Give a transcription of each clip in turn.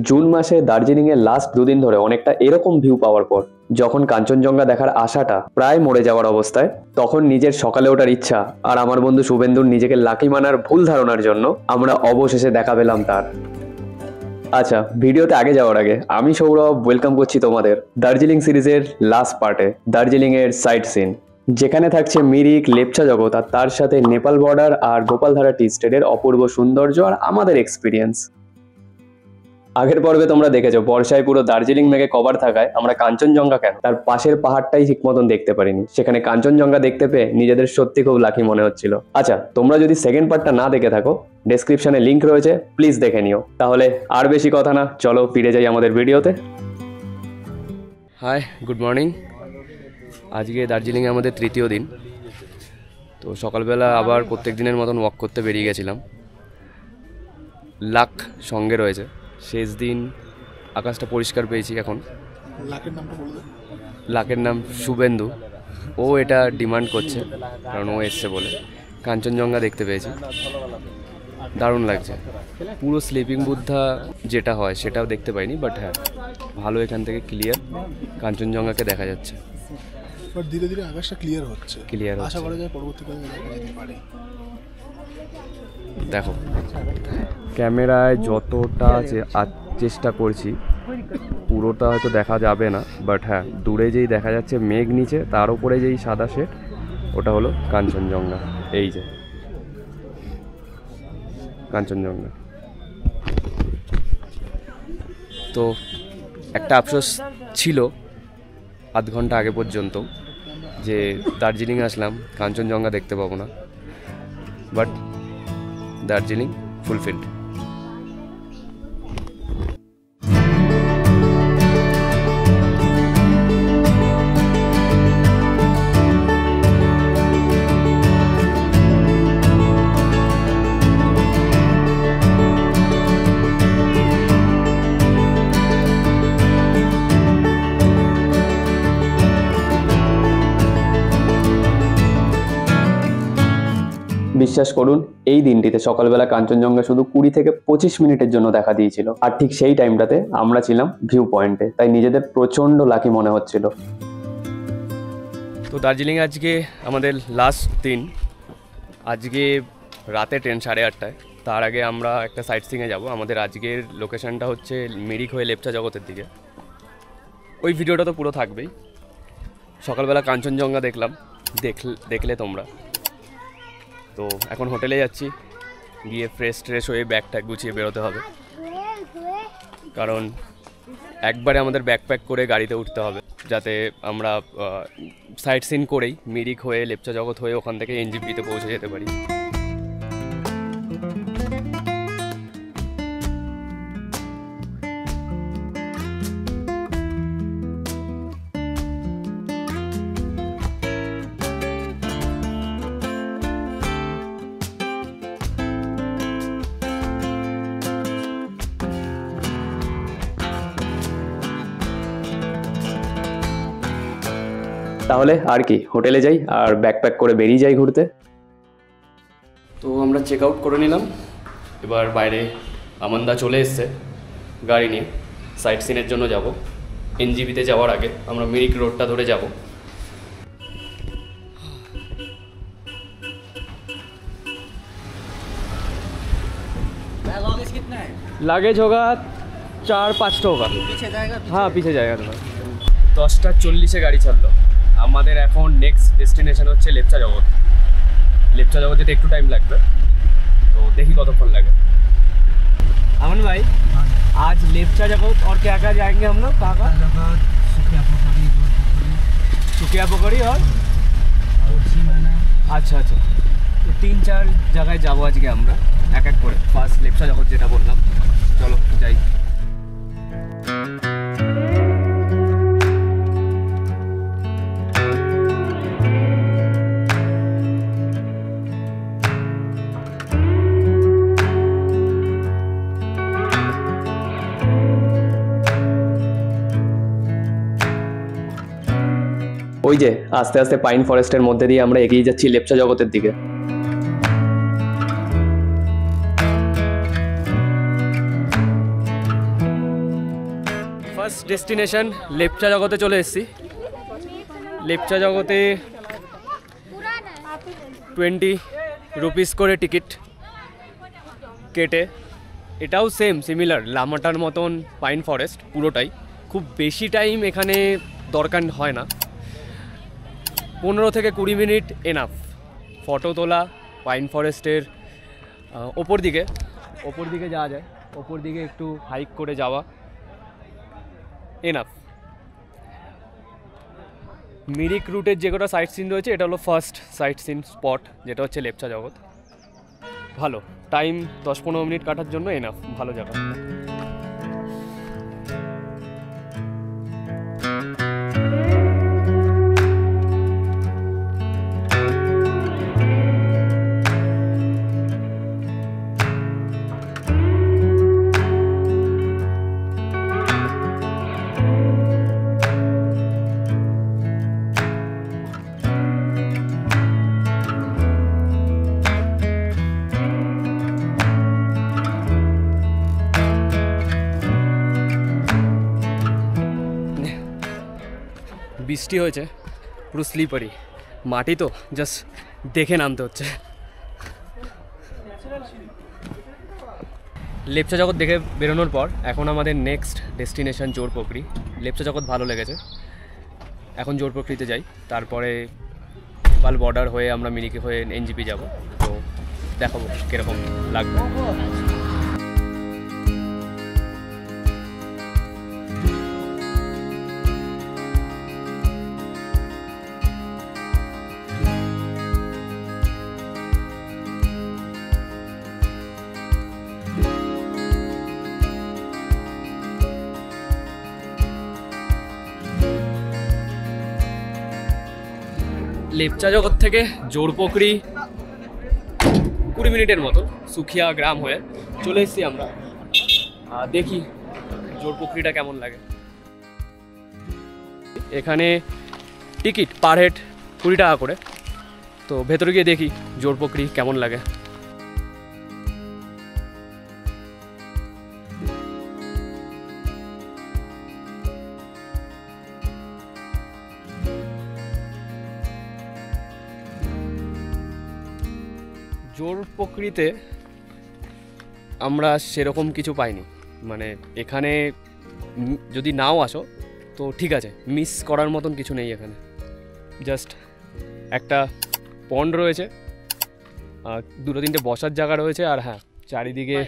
June মাসে দার্জিলিংয়ের last দুদিন ধরে অনেকটা এরকম ভিউ পাওয়ার পর যখন কাঞ্চনজঙ্ঘা দেখার আশাটা প্রায় মরে যাওয়ার অবস্থায়, তখন নিজের সকালে ওঠার ইচ্ছা আর আমার বন্ধু শুভেন্দুর নিজেকে লাকি মানার ভুল ধারণার জন্য আমরা অবশেষে দেখা পেলাম তার। আচ্ছা, ভিডিওতে আগে যাওয়ার আগে আমি সৌরভ ওয়েলকাম করছি তোমাদের দার্জিলিং সিরিজের লাস্ট পার্টে, দার্জিলিংয়ের সাইট সিন, যেখানে থাকছে মিরিক, লেপচা জগৎ আর তার সাথে নেপাল বর্ডার আর গোপালধারা টি স্টেটের অপূর্ব সৌন্দর্য আর আমাদের এক্সপিরিয়েন্স। আগের পর্বে তোমরা দেখেছো বর্ষায় পুরো দার্জিলিং মেঘে কভার থাকায় আমরা কাঞ্চনজঙ্ঘা কেন তার পাশের পাহাড়টাই ঠিক মতন দেখতে পারিনি। সেখানে কাঞ্চনজঙ্ঘা দেখতে পেয়ে নিজেদের সত্যি খুব লাকি মনে হচ্ছিল। আচ্ছা, তোমরা যদি সেকেন্ড পার্টটা না দেখে থাকো, ডেসক্রিপশনে লিংক রয়েছে, প্লিজ দেখে নিও। তাহলে আর বেশি কথা না, চলো ফিরে যাই আমাদের ভিডিওতে। Hi, good morning. আজকে দার্জিলিংয়ে আমাদের তৃতীয় দিন। তো সকালবেলা আবার প্রত্যেক দিনের মতন ওয়াক করতে বেরিয়ে গেছিলাম। লাক সঙ্গে রয়েছে। শেষ দিন, আকাশটা পরিষ্কার পেয়েছি। এখন লাকের নাম শুভেন্দু। ও এটা ডিমান্ড করছে কারণ ও এসছে বলে। কাঞ্চনজঙ্ঘা দেখতে পেয়েছি, দারুণ লাগছে। পুরো স্লিপিং বুদ্ধা যেটা হয় সেটাও দেখতে পাইনি, বাট হ্যাঁ ভালো, এখান থেকে ক্লিয়ার কাঞ্চনজঙ্ঘাকে দেখা যাচ্ছে। ধীরে ধীরে আকাশটা ক্লিয়ার হচ্ছে, আশা করা যায় পরবর্তীকালে দেখা যেতে পারে। দেখো, ক্যামেরায় যতটা চেষ্টা করছি পুরোটা হয়তো দেখা যাবে না, বাট হ্যাঁ দূরে যেই দেখা যাচ্ছে মেঘ নিচে, তার উপরে যেই সাদা শেড, ওটা হলো কাঞ্চনজঙ্ঘা। এই যে কাঞ্চনজঙ্ঘা। তো একটা আফসোস ছিল আধ ঘন্টা আগে পর্যন্ত যে দার্জিলিং আসলাম, কাঞ্চনজঙ্ঘা দেখতে পাবো না, বাট দার্জিলিং ফুলফিলড। বিশ্বাস করুন, এই দিনটিতে সকালবেলা কাঞ্চনজঙ্ঘা শুধু 20 থেকে 25 মিনিটের জন্য দেখা দিয়েছিল, আর ঠিক সেই টাইমটাতে আমরা ছিলাম ভিউ পয়েন্টে, তাই নিজেদের প্রচন্ড লাকি মনে হচ্ছিল। তো দার্জিলিং আজকে আমাদের লাস্ট দিন। আজকে রাতে ট্রেন 8:30টায়। তার আগে আমরা একটা সাইট সিংয়ে যাব। আমাদের আজকের লোকেশনটা হচ্ছে মিরিক হয়ে লেপচা জগতের দিকে। ওই ভিডিওটা তো পুরো থাকবেই। সকালবেলা কাঞ্চনজঙ্ঘা দেখলাম, দেখলে তোমরা। তো এখন হোটেলে যাচ্ছি, গিয়ে ফ্রেশ হয়ে ব্যাগটা গুছিয়ে বেরোতে হবে, কারণ একবারে আমাদের ব্যাকপ্যাক করে গাড়িতে উঠতে হবে, যাতে আমরা সাইট সিন করেই মিরিক হয়ে লেপচা জগৎ হয়ে ওখান থেকে এনজিপিতে পৌঁছে যেতে পারি। তাহলে আর কি, হোটেলে যাই আর ব্যাকপ্যাক করে বেরিয়ে যাই ঘুরতে। তো আমরা চেক আউট করে নিলাম। এবার বাইরে আমন্দা চলে এসছে গাড়ি নিয়ে। সাইট সিনের জন্য যাব। এনজিপিতে যাওয়ার আগে আমরা মিরিক রোডটা ধরে যাব। লাগেজ होगा 4-5 होगा। पीछे जाएगा? हाँ पीछे जाएगा। तुम्हारा 10:40 গাড়ি ছাড়লো। আমাদের এখন নেক্সট ডেস্টিনেশন হচ্ছে লেপচা জগৎ। লেপচা জগৎ যেতে একটু টাইম লাগবে, তো দেখি কতক্ষণ লাগে। अमन भाई, आज लेपचा जगत और क्या क्या जाएंगे हम लोग? कहाँ? सुखिया पकड़ी और अच्छा तो 3-4 জায়গায় যাবো আজকে আমরা এক এক করে। ফার্স্ট লেপচা জগৎ যেটা বললাম, চলো যাই। ওই যে আস্তে আস্তে পাইন ফরেস্টের মধ্যে দিয়ে আমরা এগিয়ে যাচ্ছি লেপচা জগতের দিকে। ফার্স্ট ডেস্টিনেশন লেপচা জগতে চলে এসেছি। লেপচা জগতে 20 রুপিস করে টিকিট কেটে, এটাও সিমিলার লামাটার মতন পাইন ফরেস্ট পুরোটাই। খুব বেশি টাইম এখানে দরকার হয় না, 15 থেকে 20 মিনিট এনাফ। ফটো তোলা, পাইন ফরেস্টের ওপর দিকে যাওয়া যায়, ওপর দিকে একটু হাইক করে যাওয়া এনাফ। মিরিক রুটের যে কটা সাইট সিন রয়েছে, এটা হলো ফার্স্ট সাইট সিন স্পট, যেটা হচ্ছে লেপচা জগৎ। ভালো টাইম 10-15 মিনিট কাটার জন্য এনাফ, ভালো জায়গা। বৃষ্টি হয়েছে, পুরো স্লিপারি মাটি, তো জাস্ট দেখে নামতে হচ্ছে। লেপচা জগৎ দেখে বেরোনোর পর এখন আমাদের নেক্সট ডেস্টিনেশন জোরপোখরি। লেপচা জগৎ ভালো লেগেছে, এখন জোরপোখরিতে যাই, তারপরে নেপাল বর্ডার হয়ে আমরা মিরিকে হয়ে এনজিপি যাব। তো দেখাবো কীরকম লাগবে। লেপচা জগৎ থেকে জোরপোখরি 20 মিনিটের মতো সুখিয়া গ্রাম হয়ে চলে এসেছি আমরা। দেখি জোরপোখরিটা কেমন লাগে। এখানে টিকিট পার হেড 20 টাকা করে, তো ভেতরে গিয়ে দেখি জোরপোখরি কেমন লাগে। জোরপোখরিতে আমরা সেরকম কিছু পাইনি, মানে এখানে যদি নাও আসো তো ঠিক আছে, মিস করার মতন কিছু নেই এখানে। জাস্ট একটা পন্ড রয়েছে, 2-3টে বসার জায়গা রয়েছে, আর হ্যাঁ চারিদিকে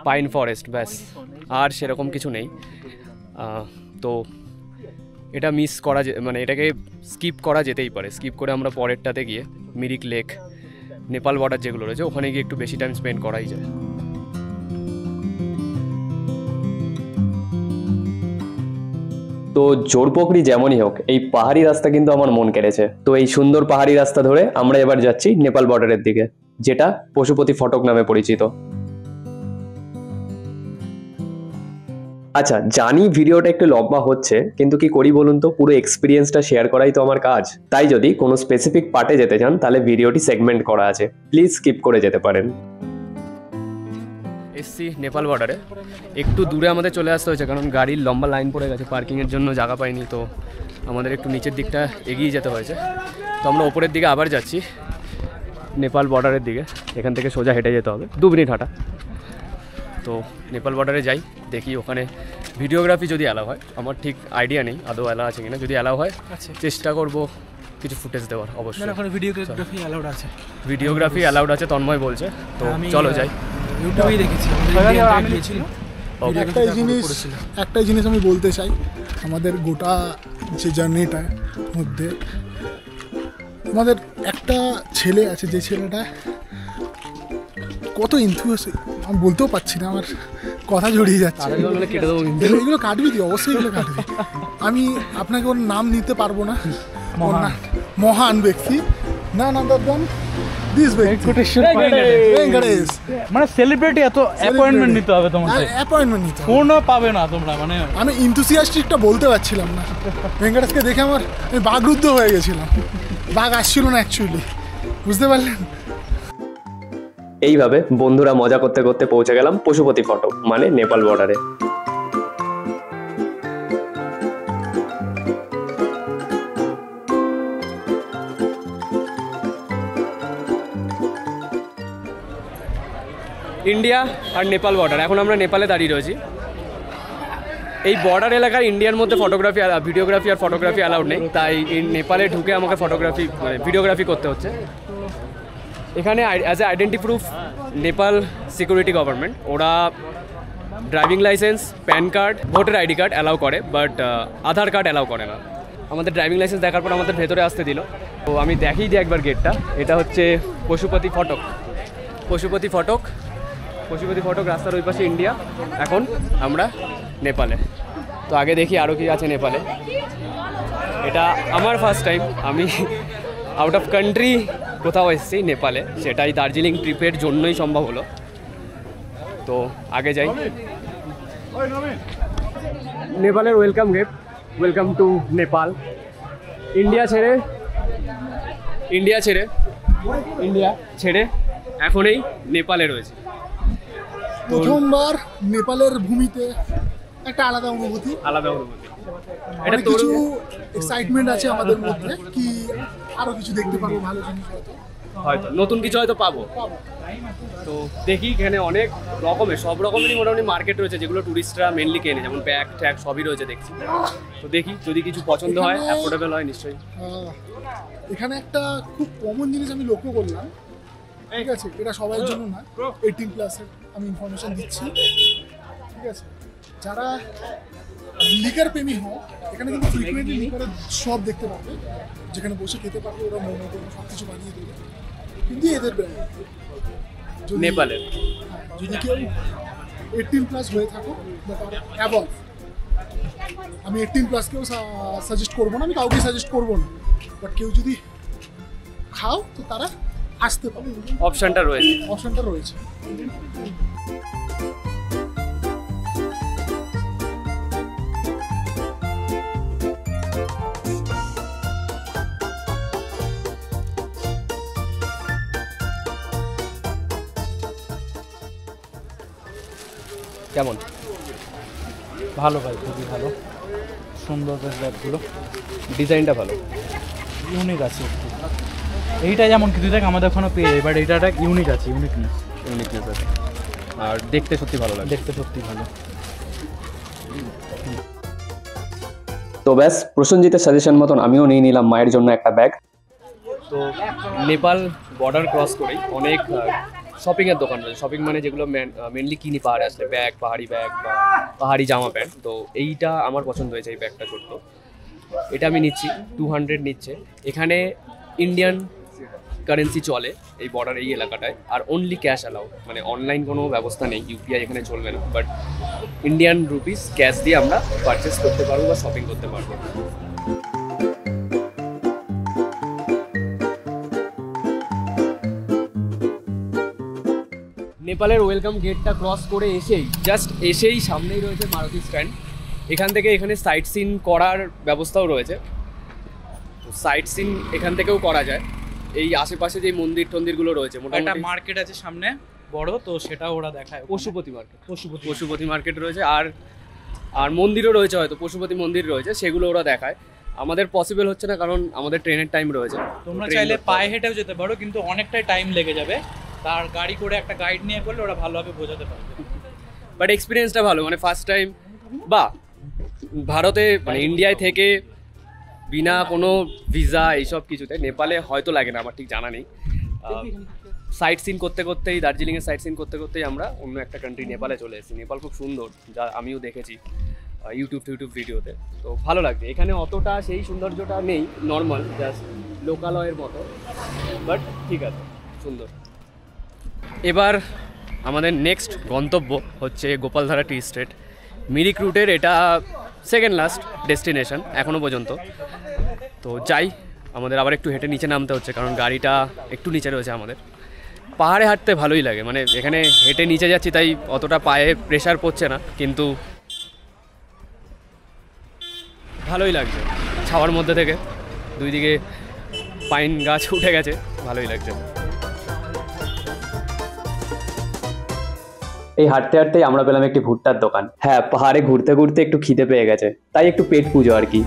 পাইন ফরেস্ট, ব্যাস, আর সেরকম কিছু নেই। তো এটা মিস করা, মানে এটাকে স্কিপ করা যেতেই পারে। স্কিপ করে আমরা পরেরটাতে গিয়ে মিরিক লেক, নেপাল বর্ডার যেগুলো রয়েছে, ওখানে গিয়ে একটু বেশি টাইম স্পেন্ড করাই যায়। তো জোরপোখরি যেমনই হোক, এই পাহাড়ি রাস্তা কিন্তু আমার মন কেড়েছে। তো এই সুন্দর পাহাড়ি রাস্তা ধরে আমরা এবার যাচ্ছি নেপাল বর্ডারের দিকে, যেটা পশুপতি ফটক নামে পরিচিত। আচ্ছা, জানি ভিডিওটা একটু লম্বা হচ্ছে, কিন্তু কি করি বলুন তো, পুরো এক্সপিরিয়েন্সটা শেয়ার করাই তো আমার কাজ। তাই যদি কোনো স্পেসিফিক পার্টে যেতে চান, তাহলে ভিডিওটি সেগমেন্ট করা আছে, প্লিজ স্কিপ করে যেতে পারেন। এসছি নেপাল বর্ডারে, একটু দূরে আমাদের চলে আসতে হয়েছে, কারণ গাড়ির লম্বা লাইন পড়ে গেছে, পার্কিংয়ের জন্য জায়গা পাইনি। তো আমাদের একটু নিচের দিকটা এগিয়ে যেতে হয়েছে। তো আমরা ওপরের দিকে আবার যাচ্ছি, নেপাল বর্ডারের দিকে। এখান থেকে সোজা হেঁটে যেতে হবে, 2 মিনিট হাঁটা। তো নেপাল বর্ডারে যাই, দেখি ওখানে ভিডিওগ্রাফি যদি অ্যালাউ হয়। আমার ঠিক আইডিয়া নেই আদৌ অ্যালাউ আছে কিনা, যদি অ্যালাউ হয় চেষ্টা করব কিছু ফুটেজ দেওয়ার। অবশ্যই ভিডিওগ্রাফি অ্যালাউড আছে, ভিডিওগ্রাফি অ্যালাউড আছে তন্ময় বলছে। তো চলো যাই। ইউটিউবেই দেখেছি, একটাই জিনিস আমি বলতে চাই, আমাদের গোটা যে জার্নিটার মধ্যে আমাদের একটা ছেলে আছে, যে ছেলেটা কত ইনথুসিয়াস্টিক, আমি বলতেও পারছি না, আমার কথা জড়িয়ে যাচ্ছে। এগুলো কাটবি তুই, অবশ্যই এগুলো কাটবি। আমি আপনাকে ওর নাম নিতে পারবো না, মহান ব্যক্তি, না দাদান দিস ভেঙ্কটেশ্বর ভেঙ্কটেশ মানে সেলিব্রিটি এত অ্যাপয়েন্টমেন্ট নিতে হবে তোমাকে, অ্যাপয়েন্টমেন্ট নিতে হবে। ফোনও পাবে না তোমরা, মানে আমি ইনথুসিয়াস্টিকটা বলতে পারছিলাম না। ভেঙ্কটেশকে দেখে আমি বাগরুদ্ধ হয়ে গেছিলাম। বাঘ আসছিল না অ্যাকচুয়ালি, বুঝতে পারলেন? এইভাবে বন্ধুরা মজা করতে করতে পৌঁছে গেলাম পশুপতি ফটক মানে নেপাল বর্ডারে। ইন্ডিয়া আর নেপাল বর্ডার, এখন আমরা নেপালে দাঁড়িয়ে রয়েছি। এই বর্ডার এলাকার ইন্ডিয়ার মধ্যে ফটোগ্রাফি, ভিডিওগ্রাফি আর ফটোগ্রাফি অ্যালাউড নেই, তাই নেপালে ঢুকে আমাকে ফটোগ্রাফি মানে ভিডিওগ্রাফি করতে হচ্ছে। এখানে as a identity proof Nepal security government ওরা driving licence, PAN card, voter ID card allow করে, বাট আধার কার্ড অ্যালাউ করে না। আমাদের ড্রাইভিং লাইসেন্স দেখার পর আমাদের ভেতরে আসতে দিল। তো আমি দেখিয়ে দিই একবার গেটটা। এটা হচ্ছে পশুপতি ফটক। পশুপতি ফটক রাস্তার ওই পাশে ইন্ডিয়া, এখন আমরা নেপালে। তো আগে দেখি আরও কি আছে নেপালে। এটা আমার ফার্স্ট টাইম, আমি আউট অফ কান্ট্রি কোথাও এসেছি নেপালে, সেটাই দার্জিলিং ট্রিপের জন্যই সম্ভব হলো। তো আগে যাই। নেপালের welcome gate, welcome to Nepal. India ছেড়ে এখন এই নেপালে রয়েছে। প্রথমবার নেপালের ভূমিতে একটা আলাদা অনুভূতি। এটা কিছু এক্সাইটমেন্ট আছে আমাদের মধ্যে, কি আরো কিছু দেখতে পারবো, ভালো জিনিস হয়তো নতুন কিছু হয়তো পাবো। তো দেখি এখানে অনেক রকমের, সব রকমেরই মোটামুটি মার্কেট রয়েছে, যেগুলো টুরিস্টরা মেনলি কেনে, যেমন ব্যাগ ট্যাগ সবই রয়েছে দেখছি। তো দেখি যদি কিছু পছন্দ হয়, অ্যাফোর্ডেবল হয় নিশ্চয়ই। এখানে একটা খুব কমন জিনিস আমি লক্ষ্য করলাম, ঠিক আছে? এটা সবার জন্য না, 18+ আমি ইনফরমেশন দিচ্ছি, ঠিক আছে? যারা লিকার প্রেমী হয় এখানে কিন্তু ফ্রিকুয়েন্টলি লিকারের শপ দেখতে পাবে, যেখানে বসে খেতে পারবে, ওরা মোমো টোমো সব কিছু বানিয়ে দেবে, কিন্তু এদের ব্র্যান্ড। নেপালের যদি কেউ 18+ হয়ে থাকো বা তার অ্যাবভ, আমি 18+ কেও সাজেস্ট করবো না, আমি কাউকে সাজেস্ট করবো না, বাট কেউ যদি খাও তো তারা আসতে পারে, অপশনটা রয়েছে। কেমন? ভালো ভাই, খুবই ভালো, সুন্দর বেশ ব্যাগগুলো, ডিজাইনটা ভালো, ইউনিক আছে একটু। এইটা যেমন কিছু দেখ আমাদের ওখানে পেয়ে যায়, বাট এইটা একটা ইউনিক আছে, ইউনিকনেস আছে, আর দেখতে সত্যি ভালো লাগে। ভালো। তো ব্যাস, প্রসেনজিতের সাজেশন মতন আমিও নিয়ে নিলাম মায়ের জন্য একটা ব্যাগ। তো নেপাল বর্ডার ক্রস করেই অনেক শপিংয়ের দোকান রয়েছে। শপিং মানে যেগুলো মেনলি কিনি পাহাড়ে আসলে, ব্যাগ, পাহাড়ি ব্যাগ বা পাহাড়ি জামা প্যান্ট। তো এইটা আমার পছন্দ হয়েছে, এই ব্যাগটা ছোট্ট, এটা আমি নিচ্ছি, 200 নিচ্ছে। এখানে ইন্ডিয়ান কারেন্সি চলে এই বর্ডার এই এলাকাটায়, আর অনলি ক্যাশ অ্যালাউ, মানে অনলাইন কোনো ব্যবস্থা নেই, ইউপিআই এখানে চলবে না, বাট ইন্ডিয়ান রুপিস ক্যাশ দিয়ে আমরা পারচেস করতে পারবো বা শপিং করতে পারবো। নেপালের ওয়েলকাম গেটটা ক্রস করে এসেই সামনেই রয়েছে মারুতি স্ট্যান্ড। এখান থেকে এখানে সাইট সিন করার ব্যবস্থাও রয়েছে, সাইট সিন এখান থেকেও করা যায়। এই আশেপাশে যে মন্দির টন্দিরগুলো রয়েছে, একটা মার্কেট আছে সামনে বড়, তো সেটা ওরা দেখায়, পশুপতি মার্কেট রয়েছে, আর মন্দিরও রয়েছে, হয়তো পশুপতি মন্দির রয়েছে, সেগুলো ওরা দেখায়। আমাদের পসিবল হচ্ছে না, কারণ আমাদের ট্রেনের টাইম রয়েছে। তোমরা চাইলে পায়ে হেঁটেও যেতে পারো, কিন্তু অনেকটাই টাইম লেগে যাবে, তার গাড়ি করে একটা গাইড নিয়ে করলে ওরা ভালোভাবে বোঝাতে পারবে। বাট এক্সপিরিয়েন্সটা ভালো, মানে ফার্স্ট টাইম বা ভারতে মানে ইন্ডিয়ায় থেকে বিনা কোনো ভিসা এইসব কিছুতে, নেপালে হয়তো লাগে না, আমার ঠিক জানা নেই। সাইট সিন করতে করতেই, দার্জিলিংয়ের সাইট সিন করতে করতেই আমরা অন্য একটা কান্ট্রি নেপালে চলে এসেছি। নেপাল খুব সুন্দর, যা আমিও দেখেছি ইউটিউব ভিডিওতে। তো ভালো লাগছে। এখানে অতটা সেই সৌন্দর্যটা নেই, নর্মাল জাস্ট লোকালয়ের মতো, বাট ঠিক আছে, সুন্দর। এবার আমাদের নেক্সট গন্তব্য হচ্ছে গোপালধারা টি স্টেট। মিরিক রুটের এটা সেকেন্ড লাস্ট ডেস্টিনেশন এখনও পর্যন্ত। তো যাই, আমাদের আবার একটু হেঁটে নিচে নামতে হচ্ছে, কারণ গাড়িটা একটু নিচে রয়েছে আমাদের। পাহাড়ে হাঁটতে ভালোই লাগে, মানে এখানে হেঁটে নিচে যাচ্ছি তাই অতটা পায়ে প্রেশার পড়ছে না, কিন্তু ভালোই লাগছে। ছাওয়ার মধ্যে থেকে দুই দিকে পাইন গাছ উঠে গেছে, ভালোই লাগছে। এই হাঁটতে হাঁটতেই আমরা পেলাম একটি ভুট্টার দোকান। হ্যাঁ, পাহাড়ে ঘুরতে ঘুরতে একটু খিদে পেয়ে গেছে, তাই একটু পেট পুজো আর কি।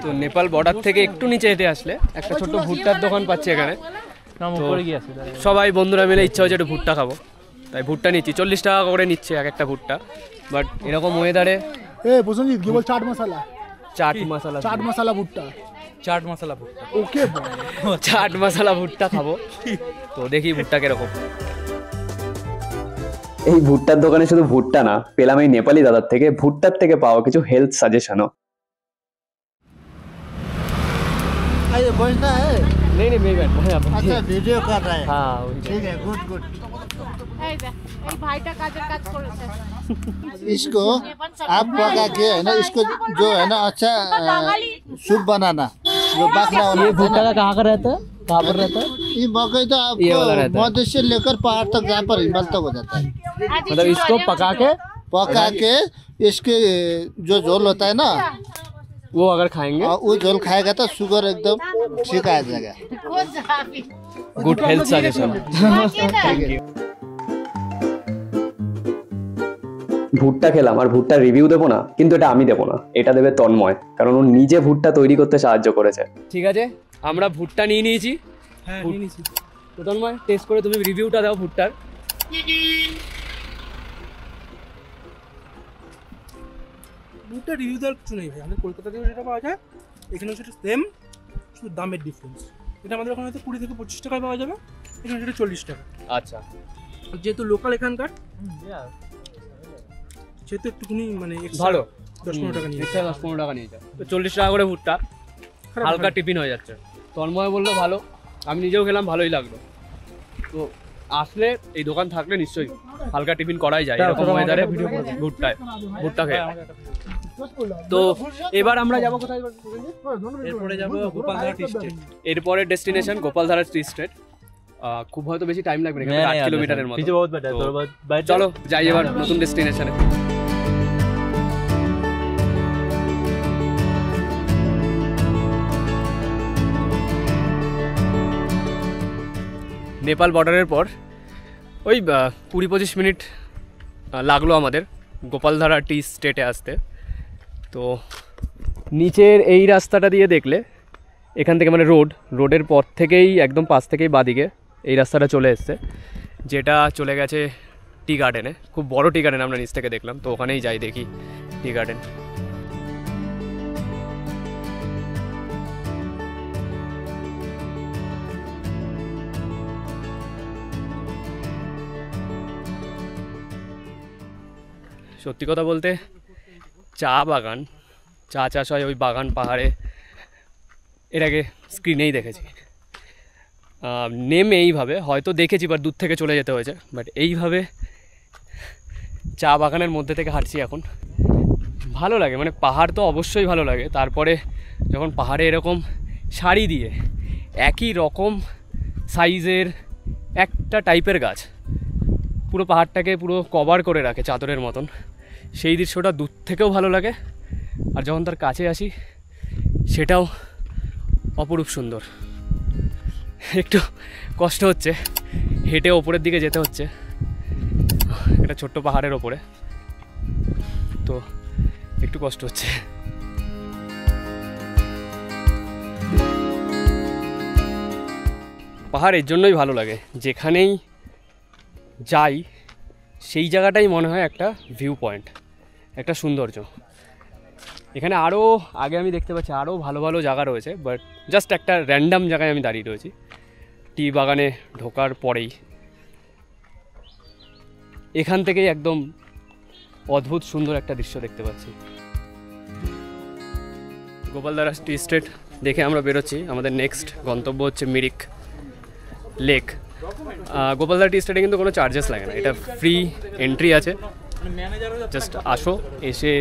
তো নেপাল বর্ডার থেকে একটু নিচে হেঁটে আসলে একটা ছোট্ট ভুট্টার দোকান পাচ্ছি এখানে। তো সবাই বন্ধুরা মিলে ইচ্ছা হচ্ছে একটু ভুট্টা খাবো, তাই ভুট্টা নিচ্ছি। 40 টাকা করে নিচ্ছে এক একটা ভুট্টা। বাট এরকম ওয়েদারে প্রসেনজিৎ কি বল, চাট মশলা ভুট্টা, চাট মশলা ভুট্টা। ওকে চাট মশলা ভুট্টা খাবো। তো দেখি ভুট্টা কিরকম। এই ভুট্টার দোকানে শুধু ভুট্টা না, পেলাম এই নেপালি দাদার থেকে ভুট্টার থেকে পাওয়া কিছু হেলথ সাজেশনও। नहीं नहीं मेरी बैठ अच्छा वीडियो कर रहे हैं। हाँ ठीक है, गुड गुड। भाईटा काजर काज করেছে इसको आप पका के है ना, इसको जो है ना अच्छा सूप बनाना, जो बाखला वाला ये भुट्टा का कहाँ का रहता है, कहाँ पर रहता है? ये मकई तो ये वाला रहता आपको है। मध्य से लेकर पहाड़ तक, जहाँ पर हिमालय तक हो जाता है। मतलब इसको पका के इसके जो झोल होता है ना, वो अगर खाएंगे वो झोल खाएगा तो शुगर एकदम ठीक आ जाएगा। Good health suggestion. ভুট্টা খেলাম আর ভুট্টার রিভিউ দেবো না, কিন্তু এটা আমি দেবো না, এটা দেবে তন্ময়, কারণ ও নিজে ভুট্টা তৈরি করতে সাহায্য করেছে। ঠিক আছে, আমরা ভুট্টা নিয়ে নিয়েছি। হ্যাঁ নিয়ে নিয়েছি। তো তন্ময় টেস্ট করে তুমি রিভিউটা দাও ভুট্টার। ভুট্টা রিভিউ দেওয়ার কিছু নেই ভাই, আমাদের কলকাতা থেকে যেটা পাওয়া যায় এখানে সেটা সেম, শুধু দামের ডিফারেন্স। এটা আমাদের ওখানে হয়তো 20 থেকে 25 টাকায় পাওয়া যাবে, এখানে সেটা 40 টাকা। আচ্ছা, যেহেতু লোকাল এখানকার, সেহেতু একটুখানি মানে ভালো 10-15 টাকা নিয়ে 10-15 টাকা নিয়ে যাও। তো 40 টাকা করে ভুট্টা, হালকা টিফিন হয়ে যাচ্ছে। তন্ময় বললো ভালো, আমি নিজেও খেলাম, ভালোই লাগলো। তো আসলে এই দোকান থাকলে নিশ্চয়ই হালকা টিফিন করাই যায় এরকম ওয়েদারে ভুট্টা খেয়ে। তো এবার আমরা যাবো কোথায়? এরপরে যাবো গোপালধারা টি স্টেট। এরপরে ডেস্টিনেশন গোপালধারা টি স্টেট। খুব হয়তো বেশি টাইম লাগবে না, 8 কিলোমিটারের মতো। চলো যাই এবার নতুন ডেস্টিনেশনে। নেপাল বর্ডারের পর ওই 20-25 মিনিট লাগলো আমাদের গোপালধারা টি স্টেটে আসতে। তো নিচের এই রাস্তাটা দিয়ে দেখলে এখান থেকে মানে রোডের পর থেকেই একদম পাশ থেকেই বাদিকে এই রাস্তাটা চলে এসছে, যেটা চলে গেছে টি গার্ডেনে। খুব বড় টি গার্ডেন আমরা নিচ থেকে দেখলাম, তো ওখানেই যাই দেখি টি গার্ডেন। সত্যি কথা বলতে চা চাষ হয় ওই বাগান পাহাড়ে, এর আগে স্ক্রিনেই দেখেছি। নেমে এইভাবে হয়তো দেখেছি, বাট দূর থেকে চলে যেতে হয়েছে। বাট এইভাবে চা বাগানের মধ্যে থেকে হাঁটছি এখন, ভালো লাগে। মানে পাহাড় তো অবশ্যই ভালো লাগে, তারপরে যখন পাহাড়ে এরকম সারি দিয়ে একই রকম সাইজের একটা টাইপের গাছ পুরো পাহাড়টাকে পুরো কভার করে রাখে চাদরের মতন, সেই দৃশ্যটা দূর থেকেও ভালো লাগে। আর যখন তার কাছে আসি সেটাও অপরূপ সুন্দর। একটু কষ্ট হচ্ছে, হেঁটে ওপরের দিকে যেতে হচ্ছে, এটা ছোট্ট পাহাড়ের ওপরে, তো একটু কষ্ট হচ্ছে। পাহাড় এর জন্যই ভালো লাগে, যেখানেই যাই সেই জায়গাটাই মনে হয় একটা ভিউ পয়েন্ট, একটা সৌন্দর্য। এখানে আরও আগে আমি দেখতে পাচ্ছি আরও ভালো ভালো জায়গা রয়েছে, বাট জাস্ট একটা র্যান্ডাম জায়গায় আমি দাঁড়িয়ে রয়েছি। টি বাগানে ঢোকার পরেই এখান থেকেই একদম অদ্ভুত সুন্দর একটা দৃশ্য দেখতে পাচ্ছি। গোপালধারা টি স্টেট দেখে আমরা বেরোচ্ছি। আমাদের নেক্সট গন্তব্য হচ্ছে মিরিক লেক। গোপালধারা টি স্টেটে কিন্তু কোনো চার্জেস লাগে না, এটা ফ্রি এন্ট্রি আছে। জাস্ট আসো, এসে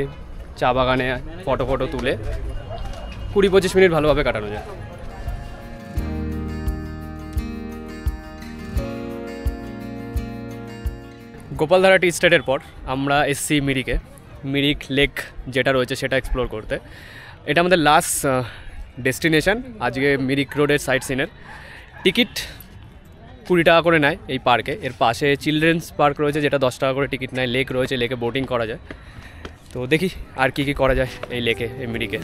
চা বাগানে ফটো তুলে 20-25 মিনিট ভালোভাবে কাটানো যায়। গোপালধারা টি স্টেটের পর আমরা এসছি মিরিক লেক যেটা রয়েছে সেটা এক্সপ্লোর করতে। এটা আমাদের লাস্ট ডেস্টিনেশন আজকে মিরিক রোডের সাইট সিনের। টিকিট 20 টাকা করে নেয় এই পার্কে। এর পাশে চিলড্রেন্স পার্ক রয়েছে যেটা 10 টাকা করে টিকিট নেয়। লেক রয়েছে, লেকে বোটিং করা যায়। তো দেখি আর কি করা যায় এই লেকে, এই মিরিকে।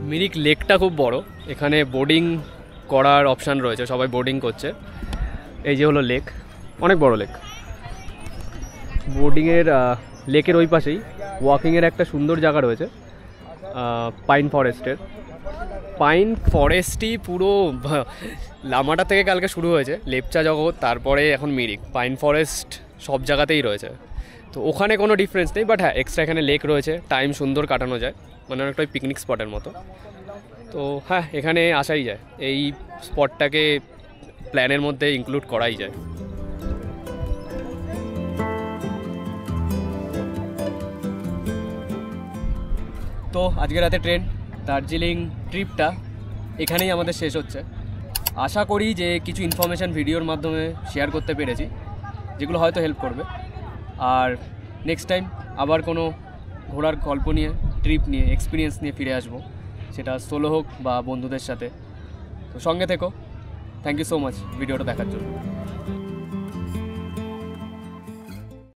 মিরিক লেকটা খুব বড়, এখানে বোর্ডিং করার অপশান রয়েছে, সবাই বোর্ডিং করছে। এই যে হলো লেক, অনেক বড় লেক। বোর্ডিংয়ের লেকের ওই পাশেই ওয়াকিংয়ের একটা সুন্দর জায়গা রয়েছে পাইন ফরেস্টই পুরো লামাটা থেকে কালকে শুরু হয়েছে, লেপচা জগৎ, তারপরে এখন মিরিক। পাইন ফরেস্ট সব জায়গাতেই রয়েছে, তো ওখানে কোনো ডিফারেন্স নেই। বাট হ্যাঁ, এক্সট্রা এখানে লেক রয়েছে, টাইম সুন্দর কাটানো যায়, মানে অনেকটা পিকনিক স্পটের মতো। তো হ্যাঁ, এখানে আসাই যায়, এই স্পটটাকে প্ল্যানের মধ্যে ইনক্লুড করাই যায়। তো আজকে রাতে ট্রেন, দার্জিলিং ট্রিপটা এখানেই আমাদের শেষ হচ্ছে। আশা করি যে কিছু ইনফরমেশান ভিডিওর মাধ্যমে শেয়ার করতে পেরেছি, যেগুলো হয়তো হেল্প করবে। আর নেক্সট টাইম আবার কোনো ঘোরার গল্প নিয়ে, ট্রিপ নিয়ে, এক্সপিরিয়েন্স নিয়ে ফিরে আসবো, সেটা সোলো হোক বা বন্ধুদের সাথে। তো সঙ্গে থেকো। থ্যাংক ইউ সো মাচ ভিডিওটা দেখার জন্য।